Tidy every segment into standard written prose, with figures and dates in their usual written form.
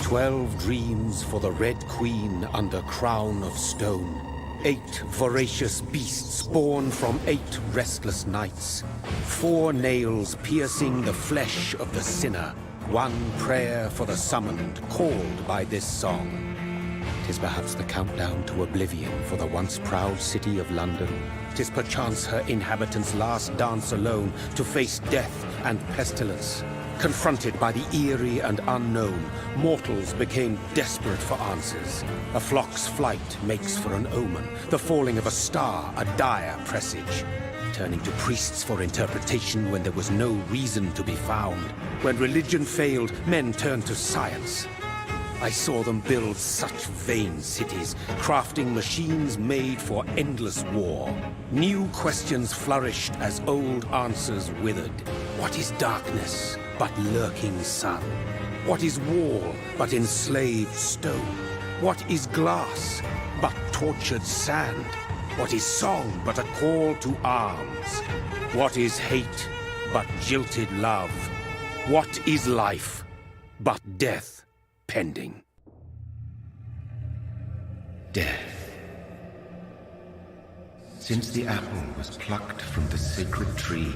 12 dreams for the Red Queen under crown of stone. 8 voracious beasts born from 8 restless nights. 4 nails piercing the flesh of the sinner. 1 prayer for the summoned, called by this song. 'Tis perhaps the countdown to oblivion for the once proud city of London. 'Tis perchance her inhabitants' last dance alone to face death and pestilence. Confronted by the eerie and unknown, mortals became desperate for answers. A flock's flight makes for an omen, the falling of a star a dire presage. Turning to priests for interpretation when there was no reason to be found. When religion failed, men turned to science. I saw them build such vain cities, crafting machines made for endless war. New questions flourished as old answers withered. What is darkness but lurking sun? What is wall but enslaved stone? What is glass but tortured sand? What is song but a call to arms? What is hate but jilted love? What is life but death pending? Death. Since the apple was plucked from the sacred tree,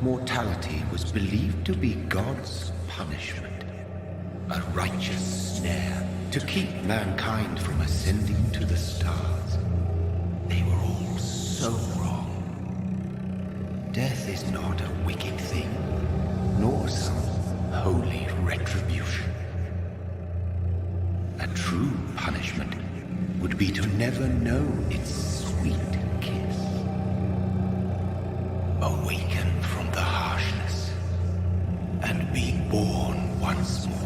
mortality was believed to be God's punishment. A righteous snare to keep mankind from ascending to the stars. They were all so wrong. Death is not a wicked thing, nor some holy retribution. A true punishment would be to never know its sweet kiss. Awaken from the harshness and be born once more.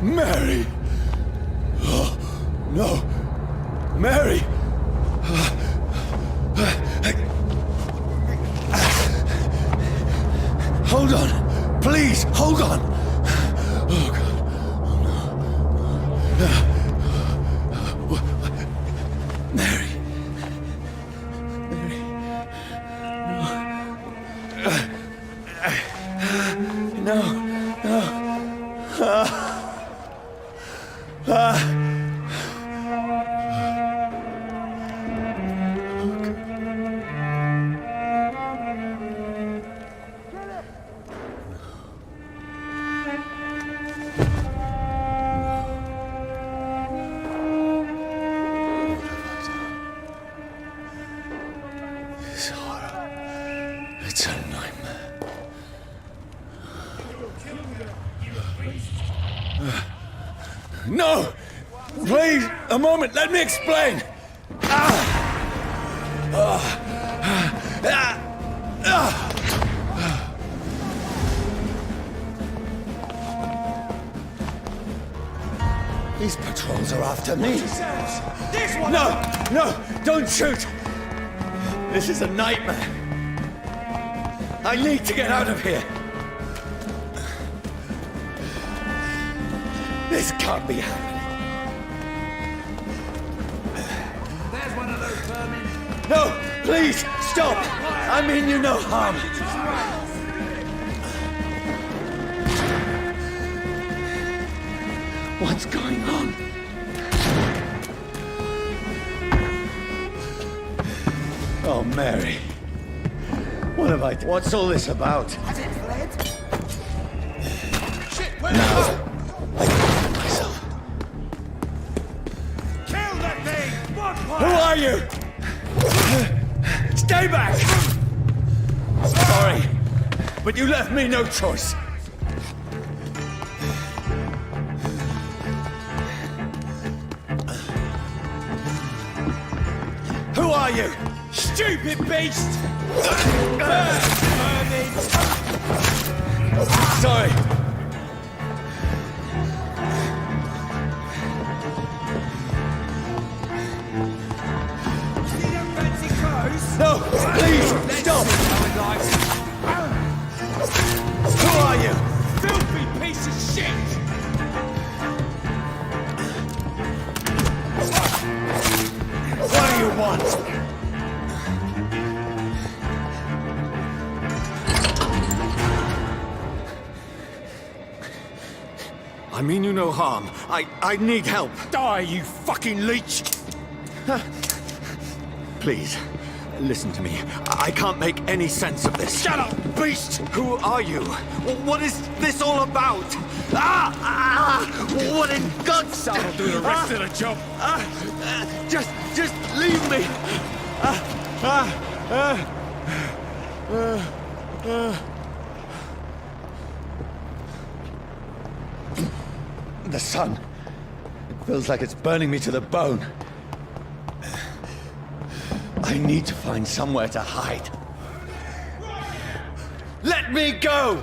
Mary! Oh, no! Mary! Hold on! Please, hold on! Oh, God. Oh, no. Mary. Mary. No. No. No. No! Please, a moment, let me explain! These patrols are after me. This one! No! No! Don't shoot! This is a nightmare. I need to get out of here. This can't be happening. There's one of those vermin. No! Please! Stop! I mean you no harm. What's going on? Oh, Mary. What have I done? What's all this about? Has it fled? Shit, where No. I can't kill myself. Kill that thing! Who are you? Stay back! Sorry, but you left me no choice. Who are you? Stupid beast! Sorry. See them fancy clothes? No, please, stop! Who are you? Filthy piece of shit! What do you want? I mean you no harm. I need help. Die, you fucking leech! Please, listen to me. I can't make any sense of this. Shut up, beast! Who are you? What is this all about? What in God's name? I'll do the rest of the job. Just leave me. The sun. It feels like it's burning me to the bone. I need to find somewhere to hide. Let me go!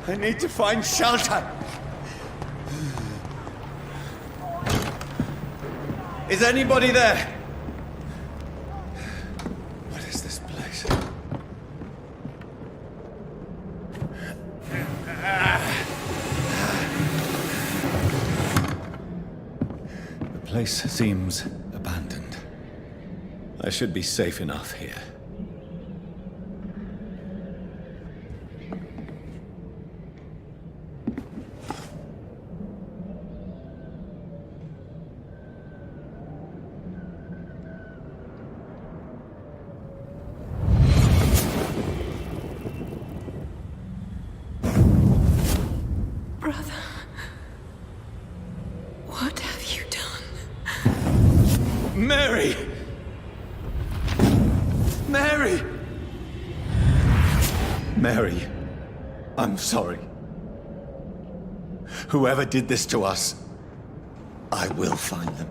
I need to find shelter. Is anybody there? What is this place? The place seems abandoned. I should be safe enough here. Brother, what have you done? Mary! Mary! Mary, I'm sorry. Whoever did this to us, I will find them.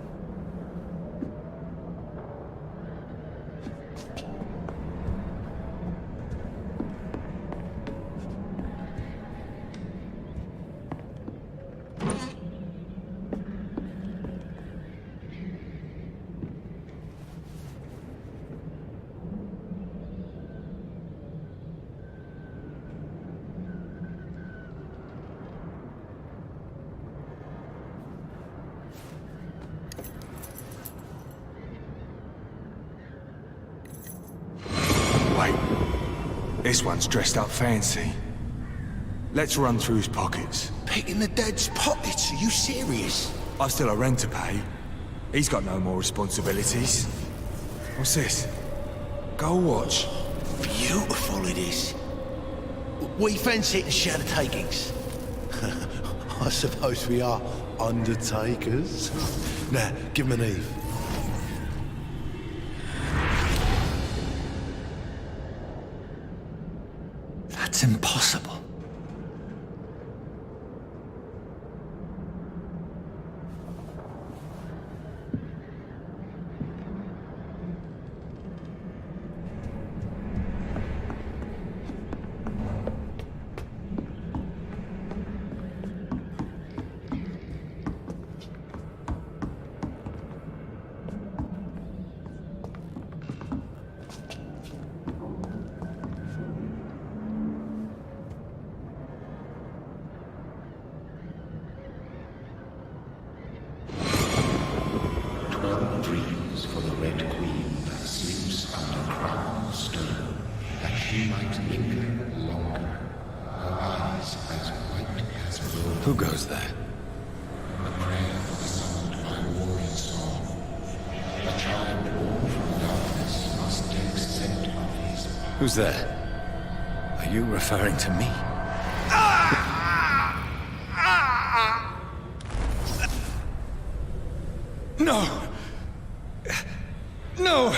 Wait. This one's dressed up fancy. Let's run through his pockets. Picking the dead's pockets? Are you serious? I've still a rent to pay. He's got no more responsibilities. What's this? Gold watch. Beautiful it is. We fancy it and share the takings. I suppose we are undertakers. Now, give him an Eve. That's impossible. Dreams for the Red Queen that sleeps under crown of stone, that she might linger longer, her eyes as white as gold. Who goes there? A prayer summoned by warrior song. A child born from darkness must take scent of his path. Who's there? Are you referring to me? No! No!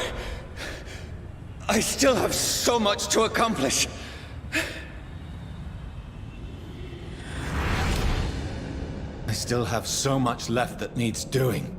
I still have so much to accomplish. I still have so much left that needs doing.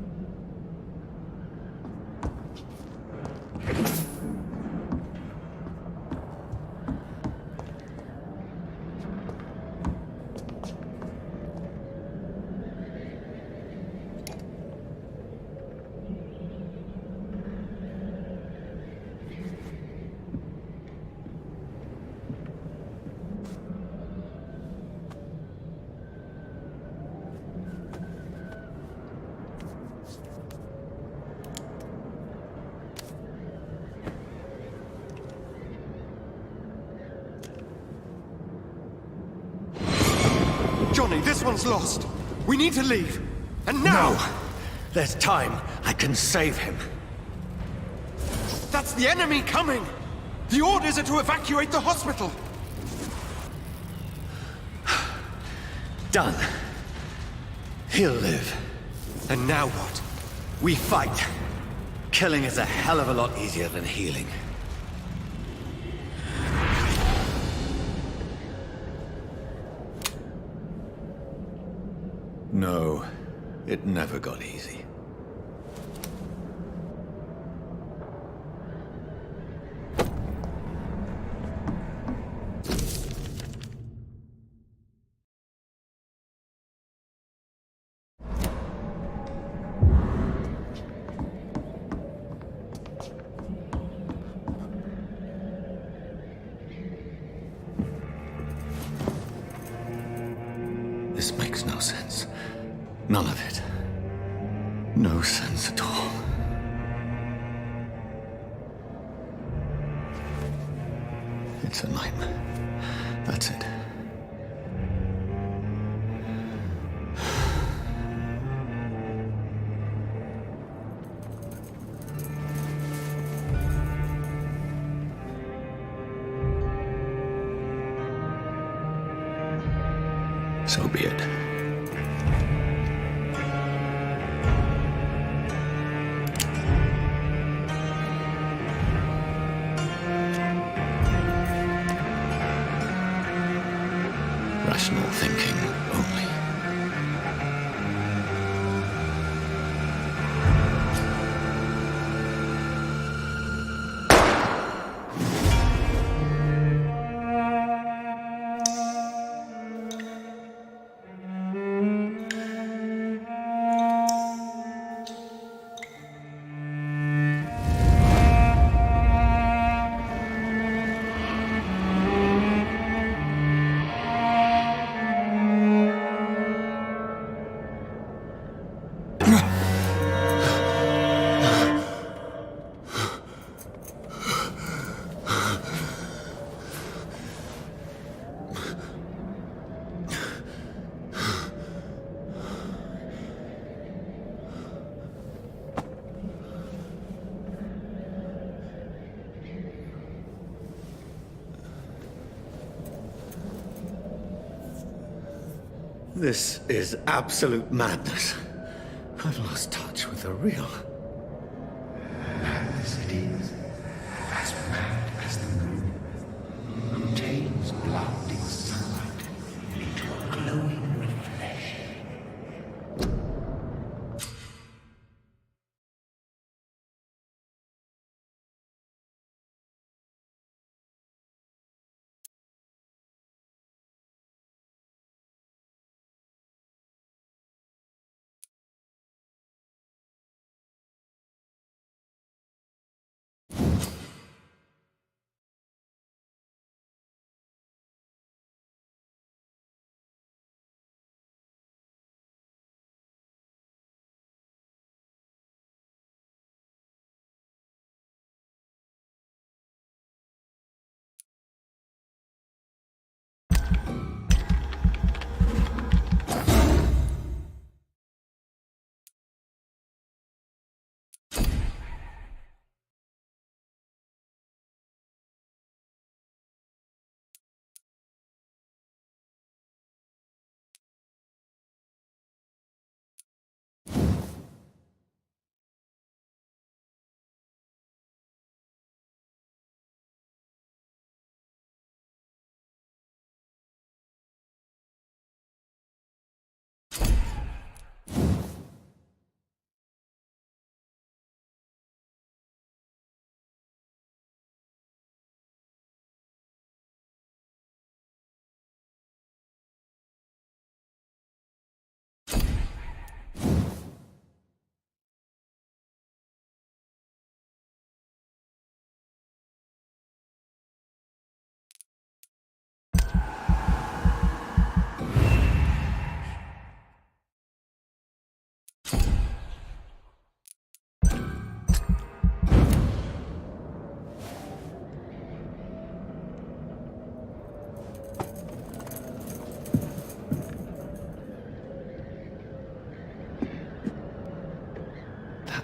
Johnny, this one's lost. We need to leave. And now! No! There's time. I can save him. That's the enemy coming! The orders are to evacuate the hospital! Done. He'll live. And now what? We fight. Killing is a hell of a lot easier than healing. No, it never got easy. This makes no sense. None of it. No sense at all. It's a nightmare. That's it. So be it. Rational thinking only. This is absolute madness. I've lost touch with the real. Madness it is. As mad as the moon. Contains blinding sunlight into a glowing reflection.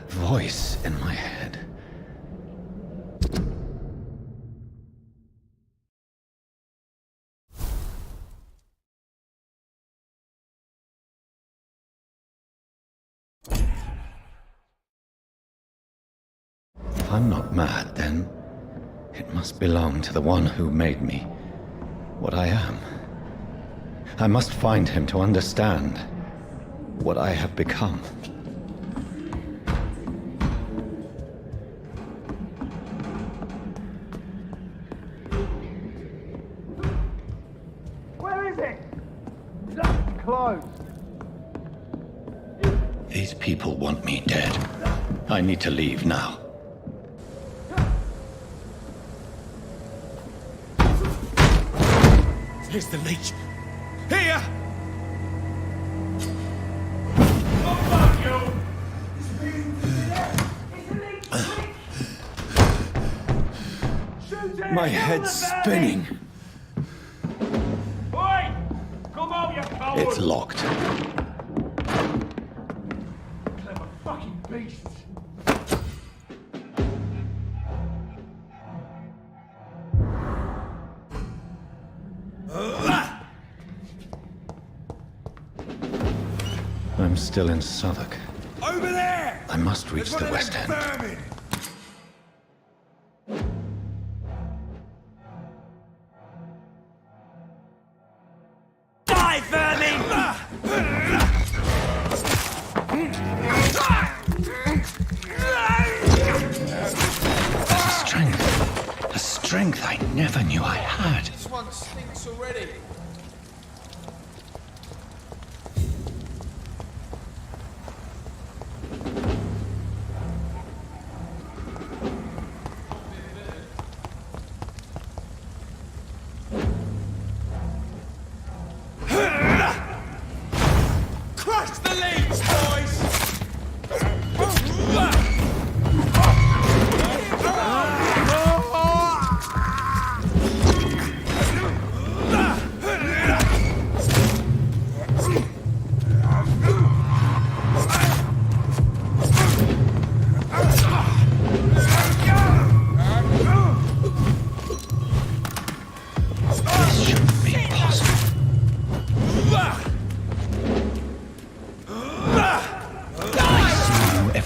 Voice in my head. If I'm not mad, then it must belong to the one who made me what I am. I must find him to understand what I have become. These people want me dead. I need to leave now. Here's the leech. Here! My head's spinning. Oi! Come on, you coward! It's locked. Clever fucking beasts! I'm still in Southwark. Over there! I must reach the West End. Vermin! Die, vermin! A strength I never knew I had. This one stinks already. Crush the leaves, boys! This shouldn't be possible.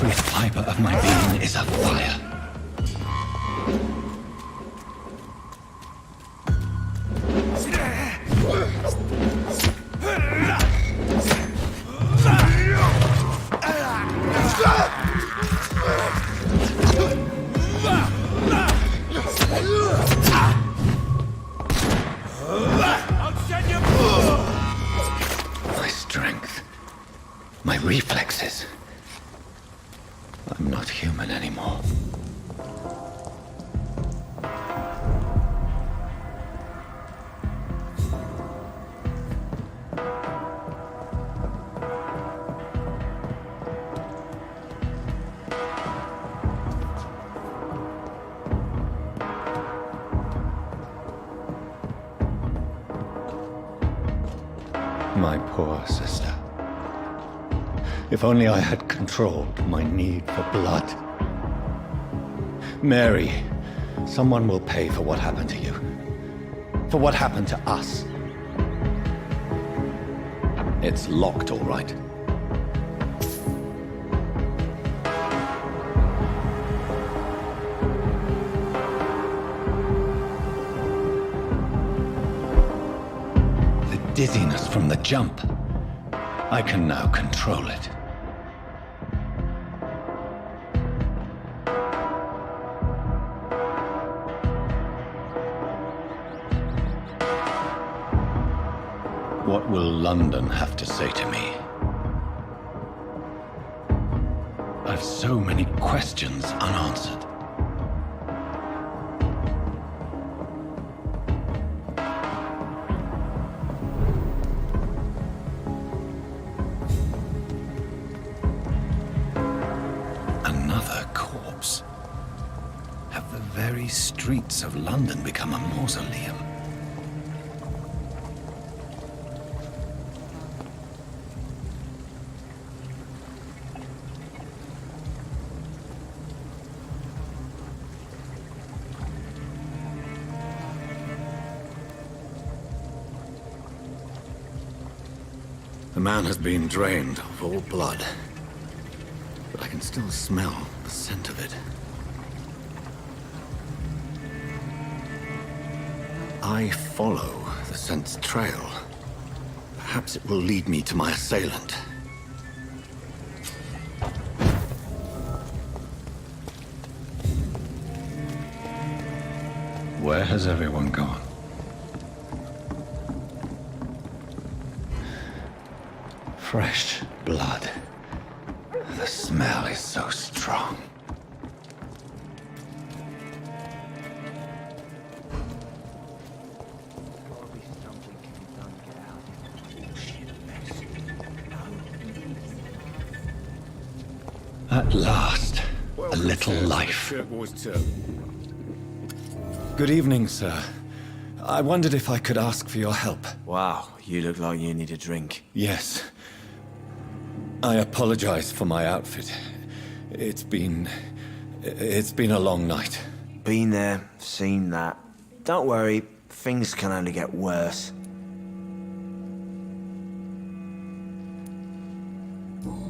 Every fiber of my being is afire. My strength, my reflexes. I'm not human anymore. My poor sister. If only I had controlled my need for blood. Mary, someone will pay for what happened to you. For what happened to us. It's locked, all right. Dizziness from the jump. I can now control it. What will London have to say to me? I've so many questions unanswered. Streets of London become a mausoleum. The man has been drained of all blood, but I can still smell the scent of it. I follow the scent's trail. Perhaps it will lead me to my assailant. Where has everyone gone? Fresh blood. The smell is so strong. At last, a little life. Good evening, sir. I wondered if I could ask for your help. Wow, you look like you need a drink. Yes. I apologize for my outfit. It's been a long night. Been there, seen that. Don't worry, things can only get worse.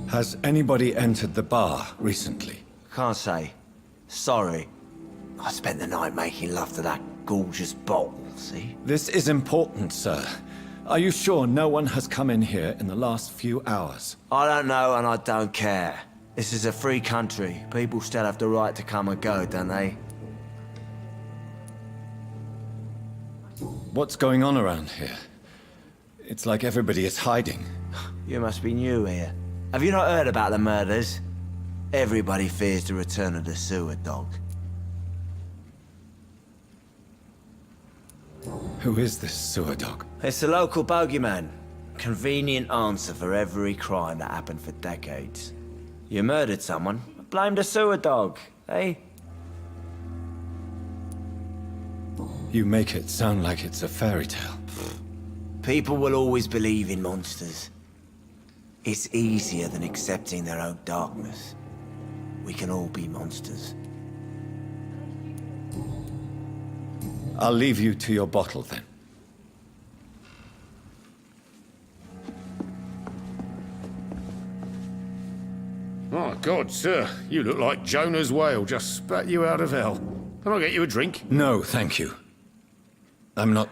Has anybody entered the bar recently? Can't say. Sorry. I spent the night making love to that gorgeous bottle, see? This is important, sir. Are you sure no one has come in here in the last few hours? I don't know and I don't care. This is a free country. People still have the right to come and go, don't they? What's going on around here? It's like everybody is hiding. You must be new here. Have you not heard about the murders? Everybody fears the return of the sewer dog. Who is this sewer dog? It's the local bogeyman. Convenient answer for every crime that happened for decades. You murdered someone, blame the sewer dog, eh? You make it sound like it's a fairy tale. People will always believe in monsters. It's easier than accepting their own darkness. We can all be monsters. I'll leave you to your bottle then. My God, sir, you look like Jonah's whale just spat you out of hell. Can I get you a drink? No, thank you. I'm not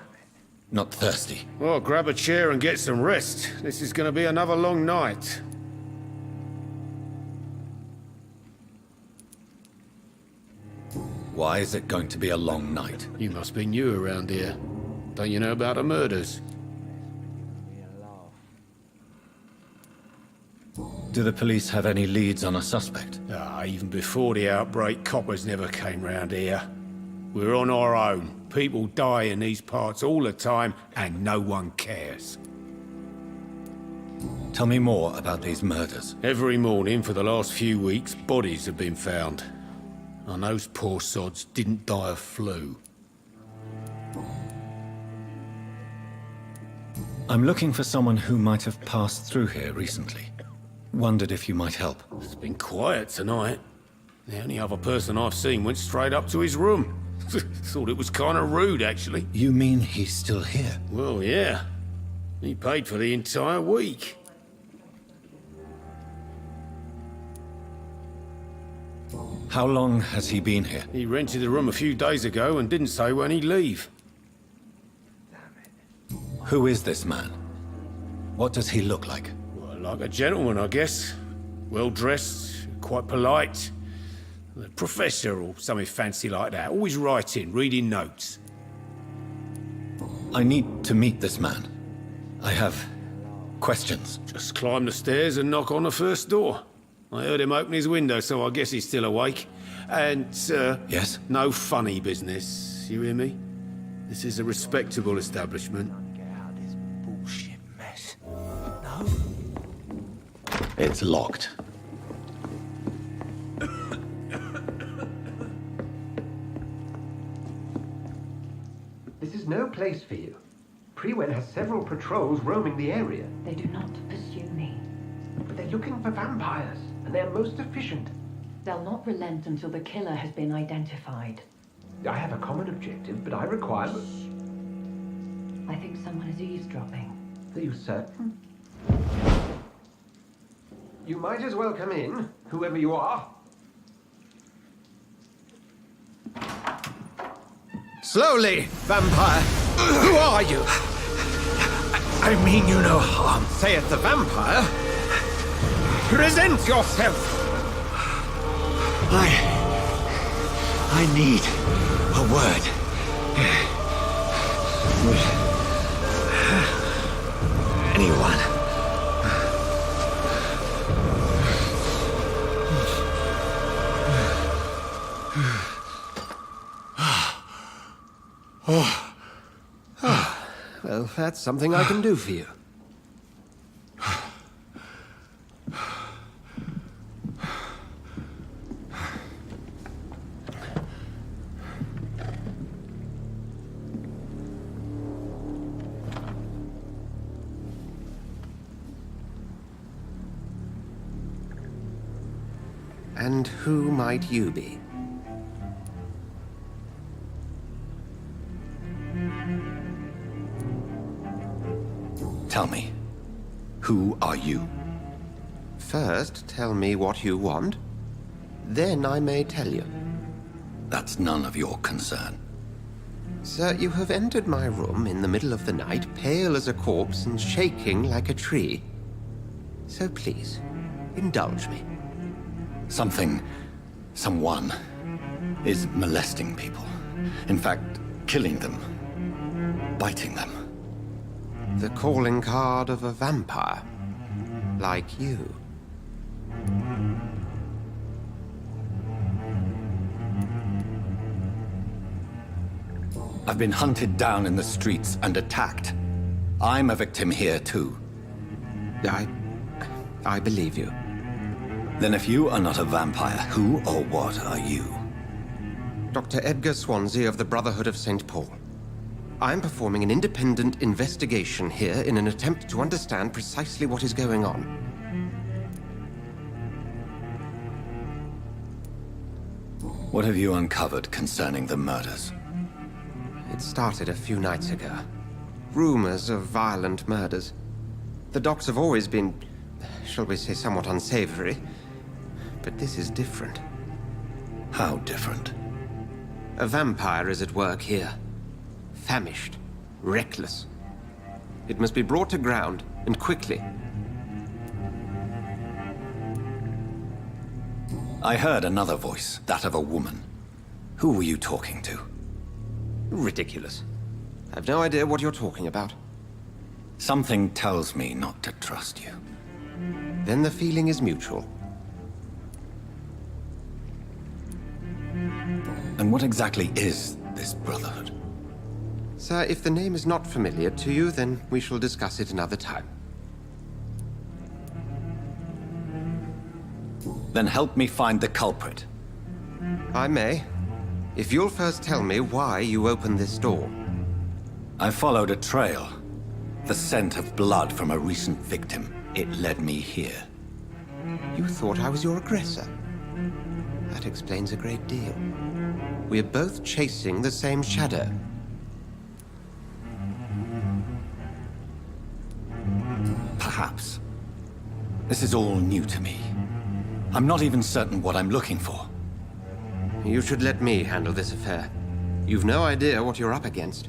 thirsty. Well, grab a chair and get some rest. This is going to be another long night. Why is it going to be a long night? You must be new around here. Don't you know about the murders? Do the police have any leads on a suspect? Even before the outbreak, coppers never came round here. We're on our own. People die in these parts all the time, and no one cares. Tell me more about these murders. Every morning for the last few weeks, bodies have been found. And those poor sods didn't die of flu. I'm looking for someone who might have passed through here recently. Wondered if you might help. It's been quiet tonight. The only other person I've seen went straight up to his room. Thought it was kind of rude, actually. You mean he's still here? Well, yeah. He paid for the entire week. How long has he been here? He rented the room a few days ago and didn't say when he'd leave. Who is this man? What does he look like? Well, like a gentleman, I guess. Well-dressed, quite polite. A professor or something fancy like that. Always writing, reading notes. I need to meet this man. I have questions. Just climb the stairs and knock on the first door. I heard him open his window, so I guess he's still awake. And, Yes? no funny business. You hear me? This is a respectable establishment. Get out of this bullshit mess. No? It's locked. This is no place for you. Prewen has several patrols roaming the area. They do not pursue me. But they're looking for vampires, and they're most efficient. They'll not relent until the killer has been identified. I have a common objective, but I require... I think someone is eavesdropping. Are you certain? You might as well come in, whoever you are. Slowly, vampire. Who are you? I mean you no harm. Saith the vampire. Present yourself. I need a word. Anyone. Well, that's something I can do for you. And who might you be? Tell me, who are you? First, tell me what you want. Then I may tell you. That's none of your concern. Sir, you have entered my room in the middle of the night, pale as a corpse and shaking like a tree. So please, indulge me. Someone is molesting people. In fact, killing them. Biting them. The calling card of a vampire. Like you. I've been hunted down in the streets and attacked. I'm a victim here, too. I believe you. Then if you are not a vampire, who or what are you? Dr. Edgar Swansea of the Brotherhood of St. Paul. I'm performing an independent investigation here in an attempt to understand precisely what is going on. What have you uncovered concerning the murders? It started a few nights ago. Rumors of violent murders. The docs have always been, shall we say, somewhat unsavory. But this is different. How different? A vampire is at work here. Famished. Reckless. It must be brought to ground, and quickly. I heard another voice, that of a woman. Who were you talking to? Ridiculous. I've no idea what you're talking about. Something tells me not to trust you. Then the feeling is mutual. And what exactly is this Brotherhood? Sir, if the name is not familiar to you, then we shall discuss it another time. Then help me find the culprit. I may. If you'll first tell me why you opened this door. I followed a trail. The scent of blood from a recent victim. It led me here. You thought I was your aggressor. That explains a great deal. We're both chasing the same shadow. Perhaps. This is all new to me. I'm not even certain what I'm looking for. You should let me handle this affair. You've no idea what you're up against.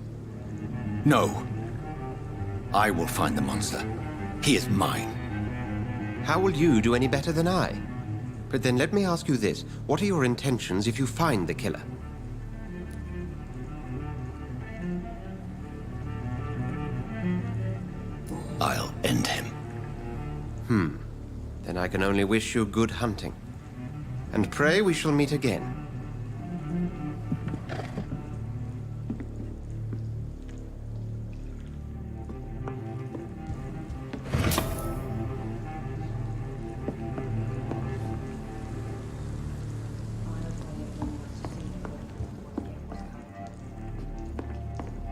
No. I will find the monster. He is mine. How will you do any better than I? But then let me ask you this. What are your intentions if you find the killer? I'll end him. Then I can only wish you good hunting. And pray we shall meet again.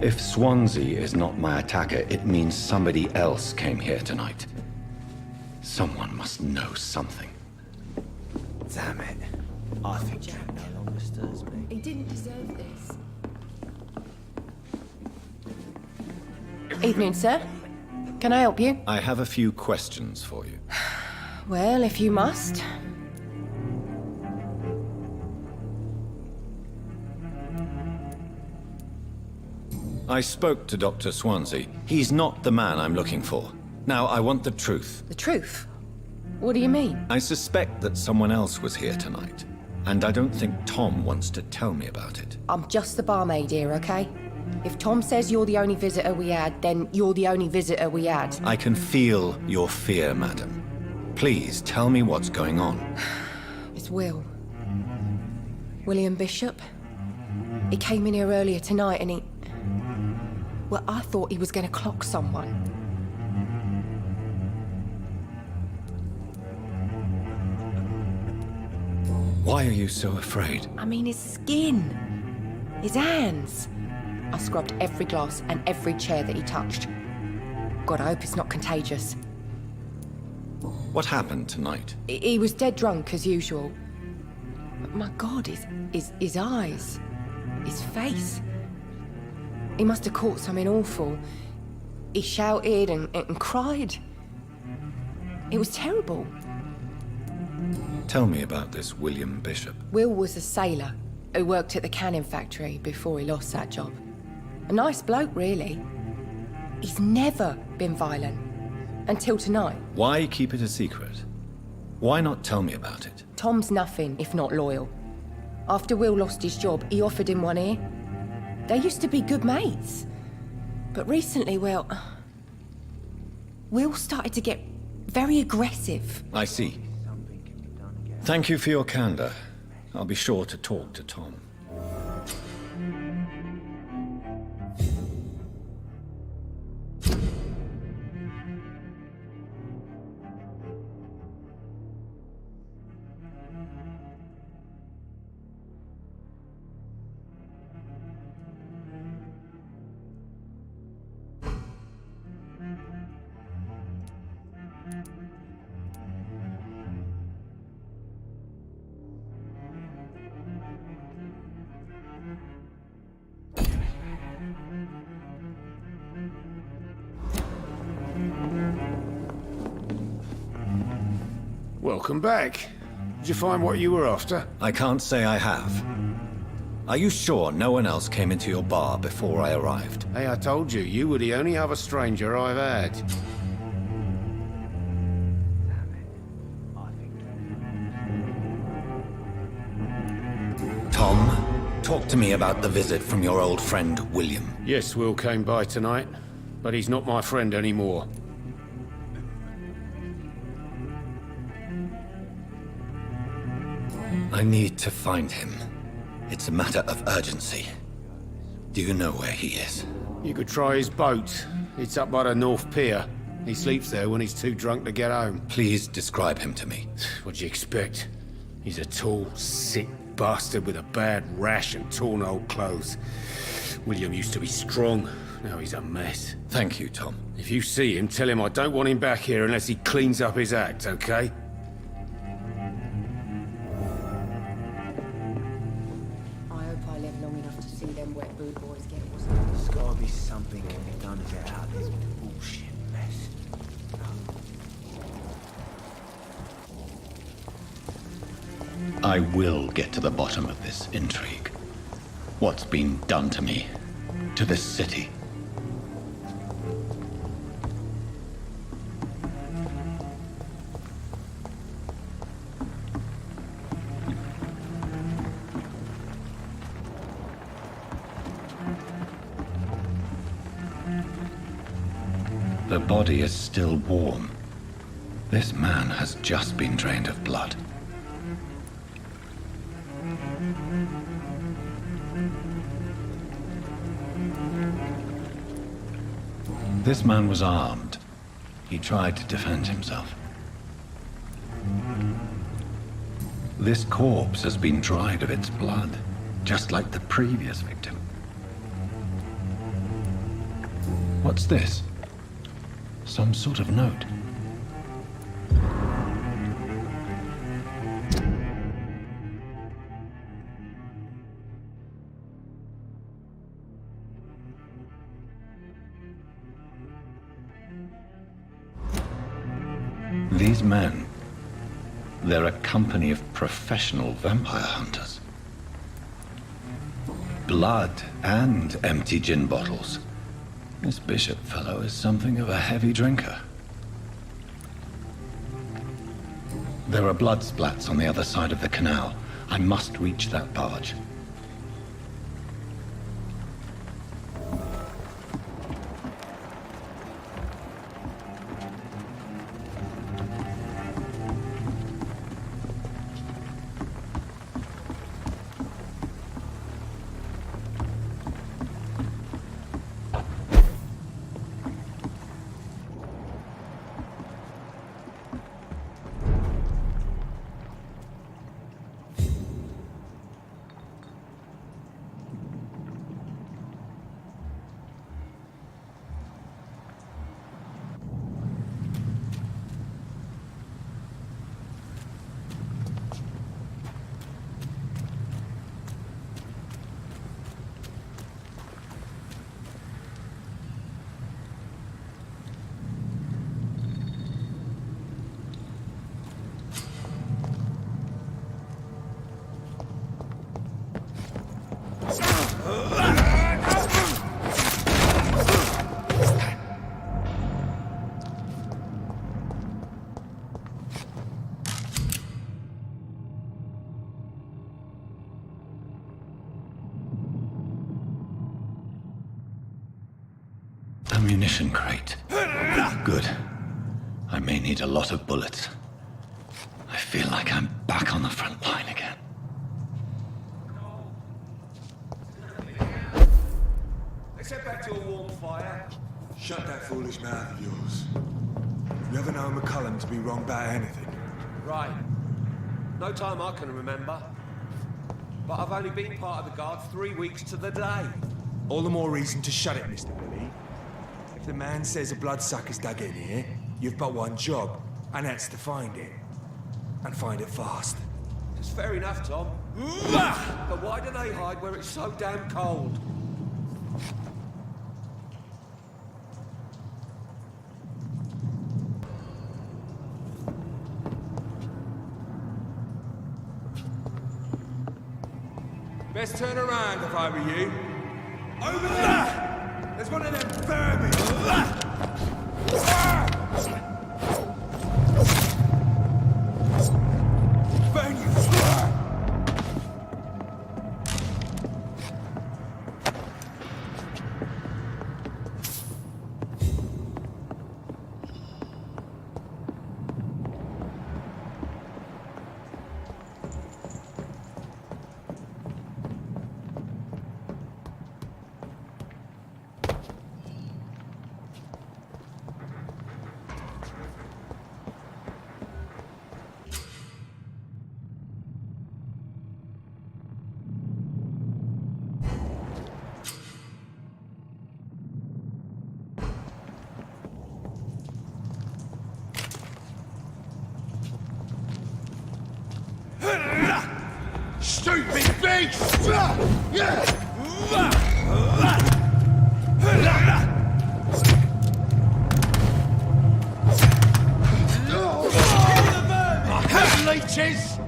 If Swansea is not my attacker, it means somebody else came here tonight. Someone must know something. Damn it. I think Jack no longer stirs me. He didn't deserve this. Evening, sir. Can I help you? I have a few questions for you. Well, if you must. I spoke to Dr. Swansea. He's not the man I'm looking for. Now, I want the truth. The truth? What do you mean? I suspect that someone else was here tonight. And I don't think Tom wants to tell me about it. I'm just the barmaid here, okay? If Tom says you're the only visitor we had, then you're the only visitor we had. I can feel your fear, madam. Please, tell me what's going on. It's Will. William Bishop. He came in here earlier tonight and he... Well, I thought he was going to clock someone. Why are you so afraid? I mean, his skin. His hands. I scrubbed every glass and every chair that he touched. God, I hope it's not contagious. What happened tonight? He was dead drunk, as usual. But my God, his eyes. His face. He must have caught something awful. He shouted and cried. It was terrible. Tell me about this William Bishop. Will was a sailor who worked at the canning factory before he lost that job. A nice bloke, really. He's never been violent. Until tonight. Why keep it a secret? Why not tell me about it? Tom's nothing if not loyal. After Will lost his job, he offered him one ear. They used to be good mates. But recently, well... Will started to get very aggressive. I see. Thank you for your candor. I'll be sure to talk to Tom. Welcome back. Did you find what you were after? I can't say I have. Are you sure no one else came into your bar before I arrived? Hey, I told you, you were the only other stranger I've had. Tom, talk to me about the visit from your old friend, William. Yes, Will came by tonight, but he's not my friend anymore. I need to find him. It's a matter of urgency. Do you know where he is? You could try his boat. It's up by the North Pier. He sleeps there when he's too drunk to get home. Please describe him to me. What do you expect? He's a tall, sick bastard with a bad rash and torn old clothes. William used to be strong. Now he's a mess. Thank you, Tom. If you see him, tell him I don't want him back here unless he cleans up his act, okay? I hope I live long enough to see them wet boot boys get what's There's gotta be something can be done to get out of this bullshit mess. I will get to the bottom of this intrigue. What's been done to me, to this city. The body is still warm. This man has just been drained of blood. This man was armed. He tried to defend himself. This corpse has been dried of its blood, just like the previous victim. What's this? Some sort of note. These men, they're a company of professional vampire hunters. Blood and empty gin bottles. This Bishop fellow is something of a heavy drinker. There are blood splats on the other side of the canal. I must reach that barge. Ammunition crate. Good. I may need a lot of bullets. I feel like I'm back on the front line again. Let's head back to a warm fire. Shut that foolish mouth of yours. You ever know McCullum to be wrong about anything? Right. No time I can remember. But I've only been part of the guard 3 weeks to the day. All the more reason to shut it, Mr. Billy. If the man says a bloodsucker's dug in here, you've but one job, and that's to find it. And find it fast. It's fair enough, Tom. But why do they hide where it's so damn cold? Best turn around if I were you. Over there! There's one of them vermin! Burn you! Stupid beast! Leeches!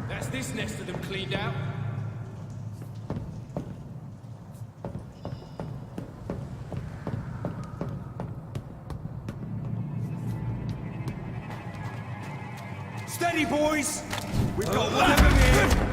That's this nest of them cleaned out. Steady, boys! We've got one of them here!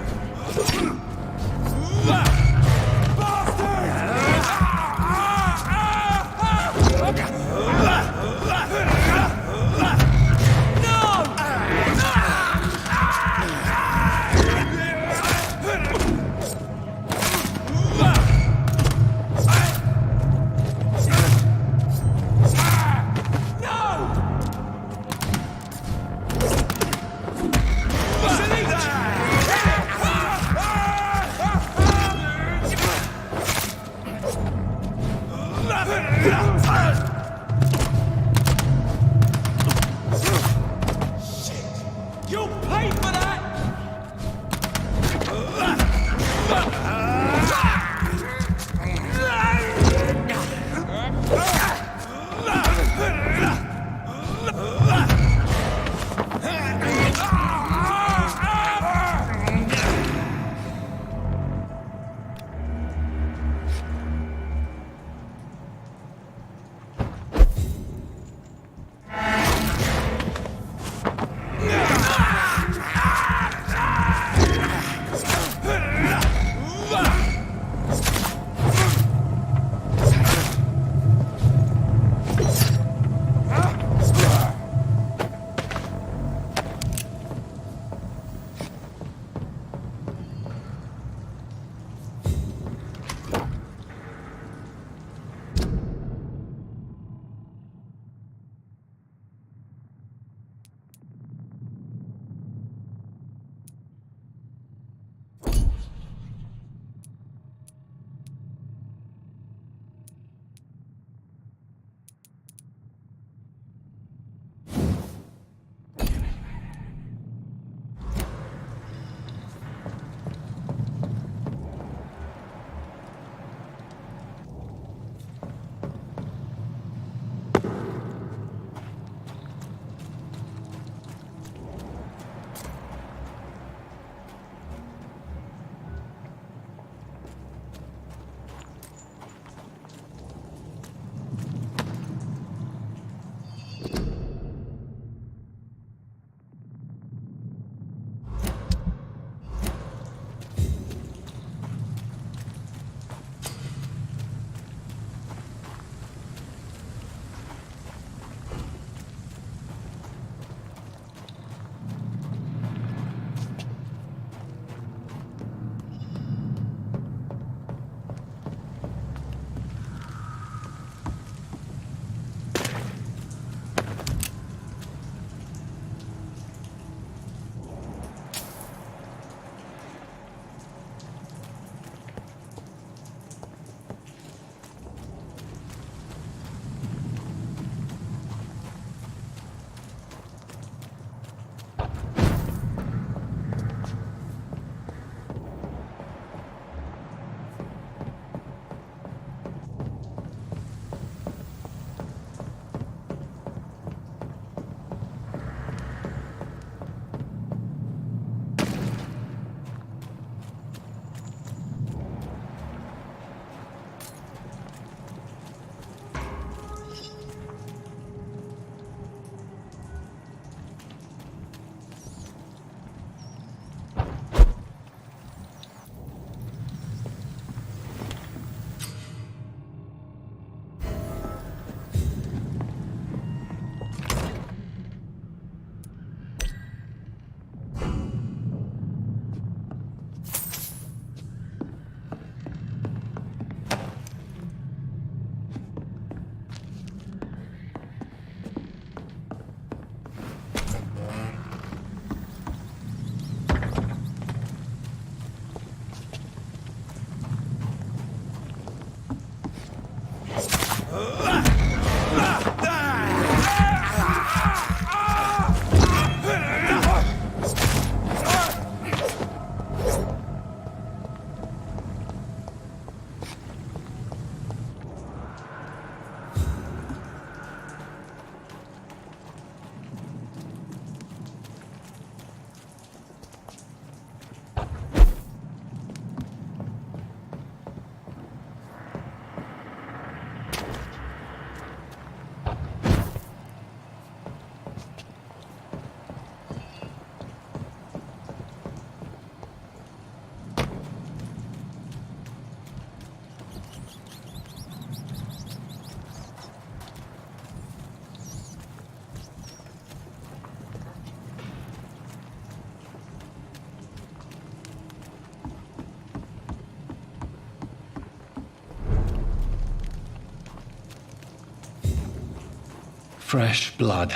Fresh blood.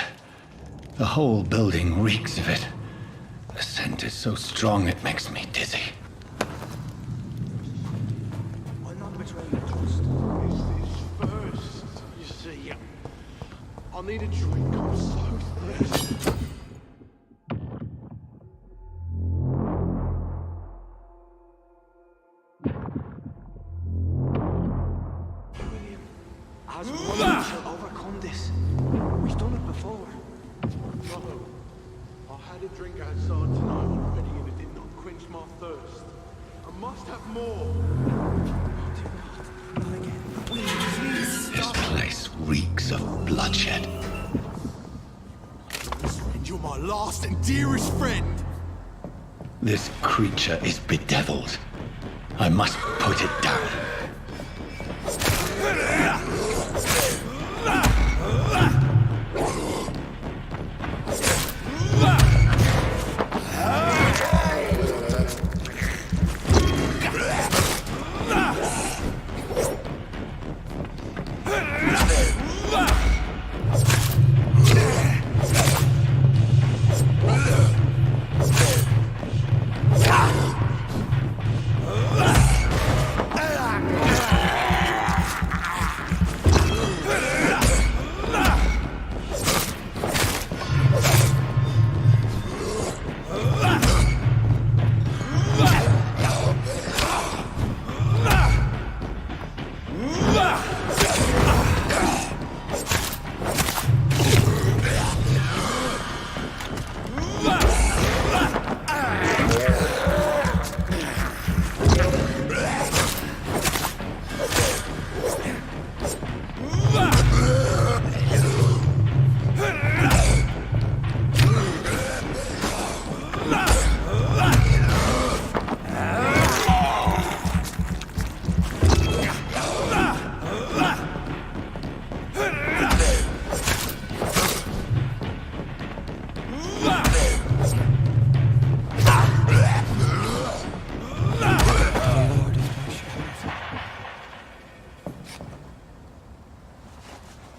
The whole building reeks of it. The scent is so strong it makes me dizzy. Why not betray your trust? Is this first? You see, I need a drink. I'm so thirsty. William, has one shall overcome this? We've done it before. No. I had a drink outside tonight already and it did not quench my thirst. I must have more. This place reeks of bloodshed. And you're my last and dearest friend. This creature is bedeviled. I must put it down.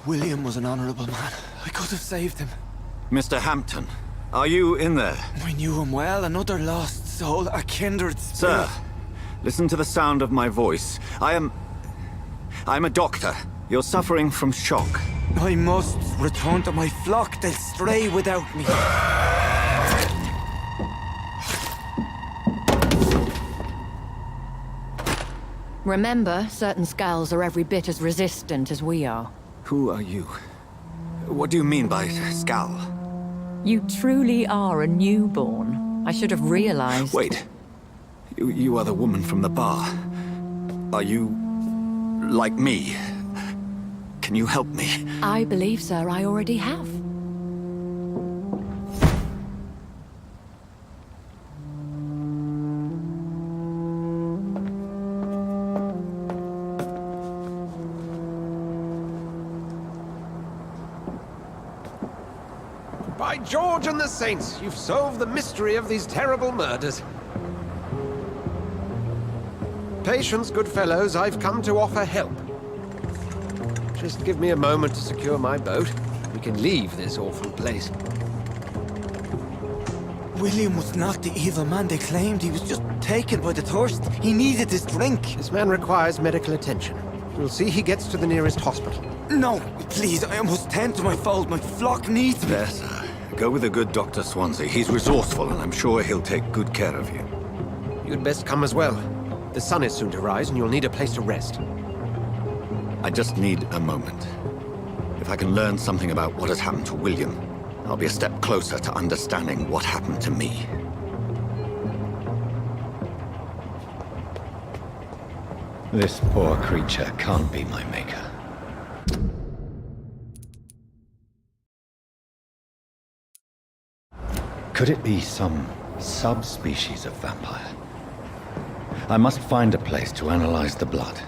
William was an honorable man. I could have saved him. Mr. Hampton, are you in there? I knew him well, another lost soul, a kindred spirit. Sir, listen to the sound of my voice. I'm a doctor. You're suffering from shock. I must return to my flock. They'll stray without me. Remember, certain skulls are every bit as resistant as we are. Who are you? What do you mean by Skal? You truly are a newborn. I should have realized. Wait. You are the woman from the bar. Are you like me? Can you help me? I believe, sir, I already have. By George and the Saints, you've solved the mystery of these terrible murders. Patience, good fellows, I've come to offer help. Just give me a moment to secure my boat. We can leave this awful place. William was not the evil man they claimed. He was just taken by the thirst. He needed this drink. This man requires medical attention. We'll see he gets to the nearest hospital. No, please, I must tend to my fold. My flock needs me. There, sir. Go with the good Dr. Swansea. He's resourceful, and I'm sure he'll take good care of you. You'd best come as well. The sun is soon to rise, and you'll need a place to rest. I just need a moment. If I can learn something about what has happened to William, I'll be a step closer to understanding what happened to me. This poor creature can't be my maker. Could it be some subspecies of vampire? I must find a place to analyze the blood.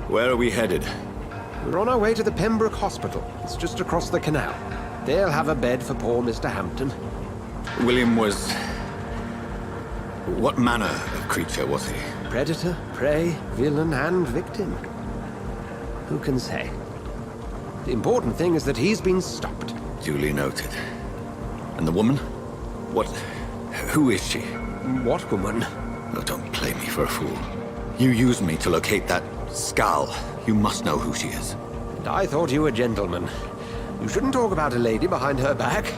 Where are we headed? We're on our way to the Pembroke Hospital. It's just across the canal. They'll have a bed for poor Mr. Hampton. William was... What manner of creature was he? Predator, prey, villain, and victim. Who can say? The important thing is that he's been stopped. Duly noted. And the woman? What... who is she? What woman? Oh, don't play me for a fool. You used me to locate that skull. You must know who she is. And I thought you a gentleman. You shouldn't talk about a lady behind her back,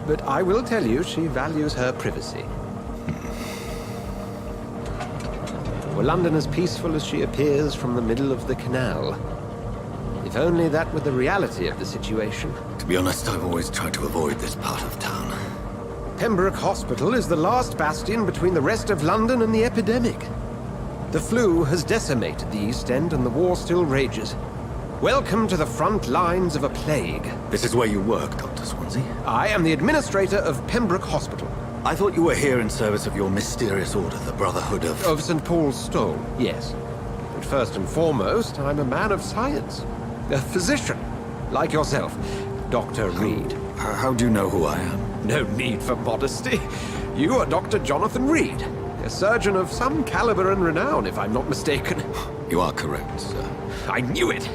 but I will tell you she values her privacy. Were London as peaceful as she appears from the middle of the canal? If only that were the reality of the situation. To be honest, I've always tried to avoid this part of town. Pembroke Hospital is the last bastion between the rest of London and the epidemic. The flu has decimated the East End and the war still rages. Welcome to the front lines of a plague. This is where you work, Dr. Swansea? I am the administrator of Pembroke Hospital. I thought you were here in service of your mysterious order, the Brotherhood of... Of St. Paul's Stole, yes. But first and foremost, I'm a man of science. A physician, like yourself, Dr. Reid. How do you know who I am? No need for modesty. You are Dr. Jonathan Reid, a surgeon of some caliber and renown, if I'm not mistaken. You are correct, sir. I knew it!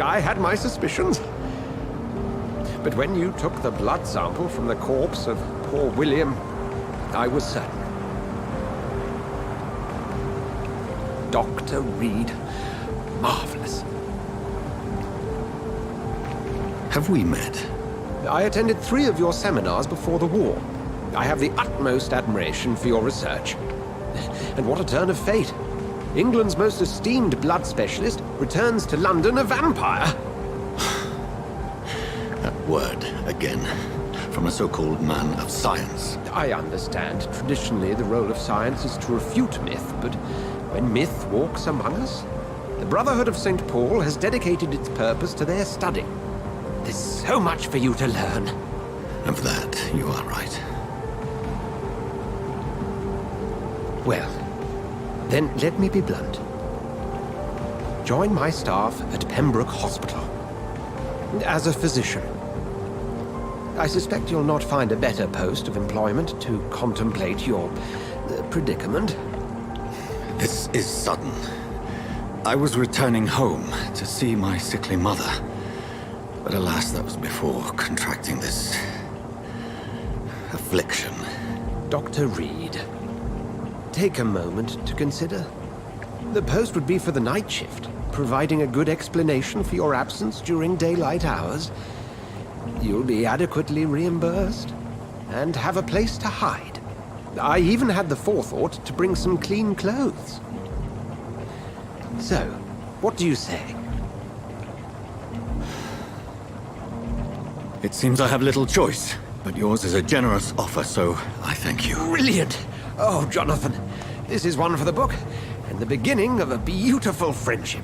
I had my suspicions. But when you took the blood sample from the corpse of poor William, I was certain. Dr. Reid. Marvelous. Have we met? I attended 3 of your seminars before the war. I have the utmost admiration for your research. And what a turn of fate. England's most esteemed blood specialist returns to London a vampire. That word, again. From a so-called man of science. I understand. Traditionally, the role of science is to refute myth, but when myth walks among us, the Brotherhood of St. Paul has dedicated its purpose to their study. There's so much for you to learn. Of that, you are right. Well, then let me be blunt. Join my staff at Pembroke Hospital. As a physician. I suspect you'll not find a better post of employment to contemplate your predicament. This is sudden. I was returning home to see my sickly mother. But alas, that was before contracting this... affliction. Dr. Reid, take a moment to consider. The post would be for the night shift, providing a good explanation for your absence during daylight hours. You'll be adequately reimbursed, and have a place to hide. I even had the forethought to bring some clean clothes. So, what do you say? It seems I have little choice, but yours is a generous offer, so I thank you. Brilliant! Oh, Jonathan, this is one for the book, and the beginning of a beautiful friendship.